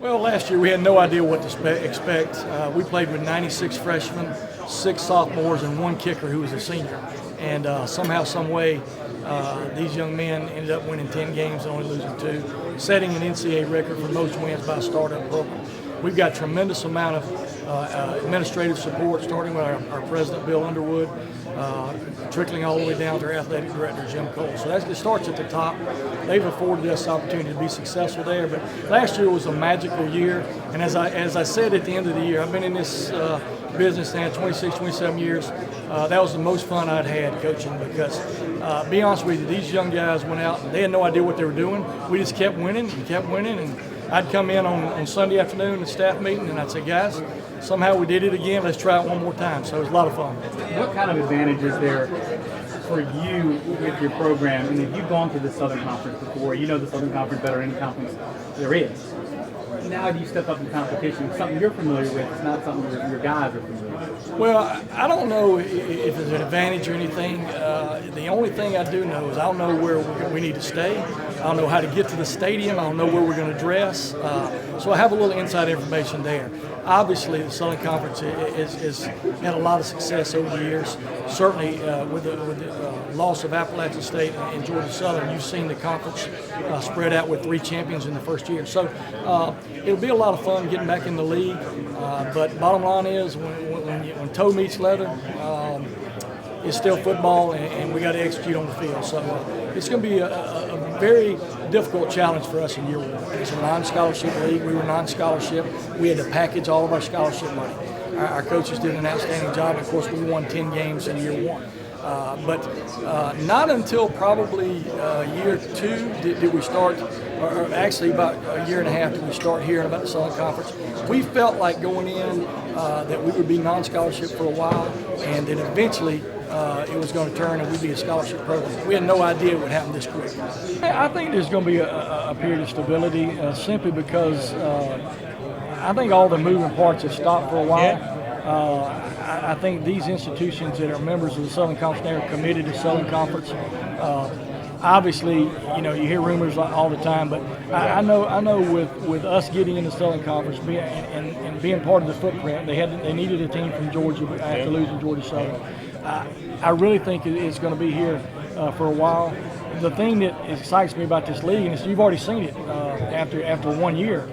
Well, last year we had no idea what to expect. We played with 96 freshmen, 6 sophomores, and 1 kicker who was a senior. And somehow, some way, these young men ended up winning 10 games and only losing 2, setting an NCAA record for most wins by a startup program. We've got a tremendous amount of administrative support, starting with our president, Bill Underwood, trickling all the way down to our athletic director, Jim Cole. So it starts at the top. They've afforded us the opportunity to be successful there. But last year was a magical year. And as I said at the end of the year, I've been in this business now 26, 27 years. That was the most fun I'd had coaching because, be honest with you, these young guys went out and they had no idea what they were doing. We just kept winning and kept winning. And I'd come in on Sunday afternoon at staff meeting and I'd say, guys, somehow we did it again. Let's try it one more time. So it was a lot of fun. What kind of advantage is there for you with your program? And if you've gone to the Southern Conference before, you know the Southern Conference better than any conference there is. Now do you step up in competition? It's something you're familiar with. It's not something your guys are familiar with. Well, I don't know if it's an advantage or anything. The only thing I do know is I don't know where we need to stay. I don't know how to get to the stadium. I don't know where we're going to dress. So I have a little inside information there. Obviously, the Southern Conference has had a lot of success over the years. Certainly, with the loss of Appalachian State and Georgia Southern, you've seen the conference spread out with 3 champions in the first year. So it'll be a lot of fun getting back in the league. But bottom line is, when toe meets leather, it's still football, and we got to execute on the field. So it's going to be a very difficult challenge for us in year 1. It's a non-scholarship league. We were non-scholarship. We had to package all of our scholarship money. Our coaches did an outstanding job. Of course, we won 10 games in year 1. But not until probably year 2 did we start, or actually about a year and a half did we start hearing about the Southern Conference. We felt like going in that we would be non-scholarship for a while, and then eventually it was going to turn and we'd be a scholarship program. We had no idea it would happen this quick. I think there's going to be a period of stability simply because I think all the moving parts have stopped for a while. Yeah. I think these institutions that are members of the Southern Conference are committed to Southern Conference. Obviously, you hear rumors all the time, but I know with us getting into Southern Conference and being part of the footprint, they needed a team from Georgia after losing Georgia Southern. I really think it's going to be here for a while. The thing that excites me about this league, and you've already seen it after 1 year,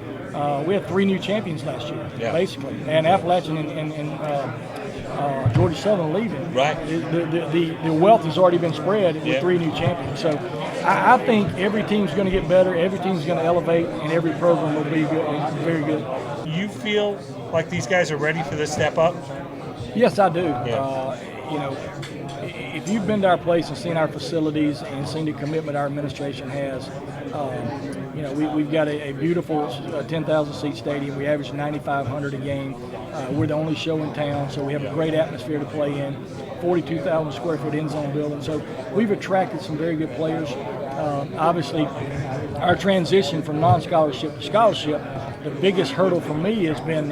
we had 3 new champions last year, basically, and Appalachian and Georgia Southern leaving. Right. The wealth has already been spread with 3 new champions. So I think every team's going to get better, every team's going to elevate, and every program will be good, very good. You feel like these guys are ready for this step up? Yes, I do. Yeah. If you've been to our place and seen our facilities and seen the commitment our administration has, we've got a beautiful 10,000 seat stadium. We average 9,500 a game. We're the only show in town, so we have a great atmosphere to play in. 42,000 square foot end zone building. So we've attracted some very good players. Obviously, our transition from non-scholarship to scholarship, the biggest hurdle for me has been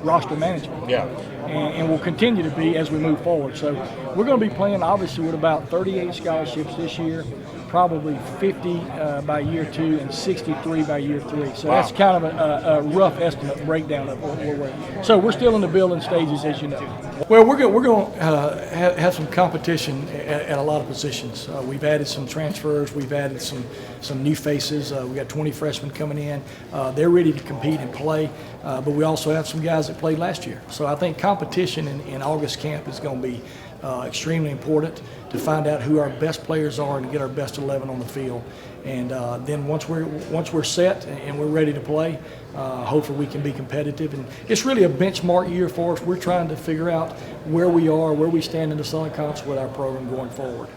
roster management. Yeah. And will continue to be as we move forward. So we're going to be playing obviously with about 38 scholarships this year, probably 50 by year 2 and 63 by year 3. So that's kind of a rough estimate breakdown of what we're at. So we're still in the building stages, as you know. Well, we're going to have some competition at a lot of positions. We've added some transfers. We've added some new faces. We got 20 freshmen coming in. They're ready to compete and play. But we also have some guys that played last year. So I think competition in August camp is going to be extremely important to find out who our best players are and to get our best 11 on the field. And then once we're set and we're ready to play, hopefully we can be competitive. And it's really a benchmark year for us. We're trying to figure out where we are, where we stand in the Southern Conference with our program going forward.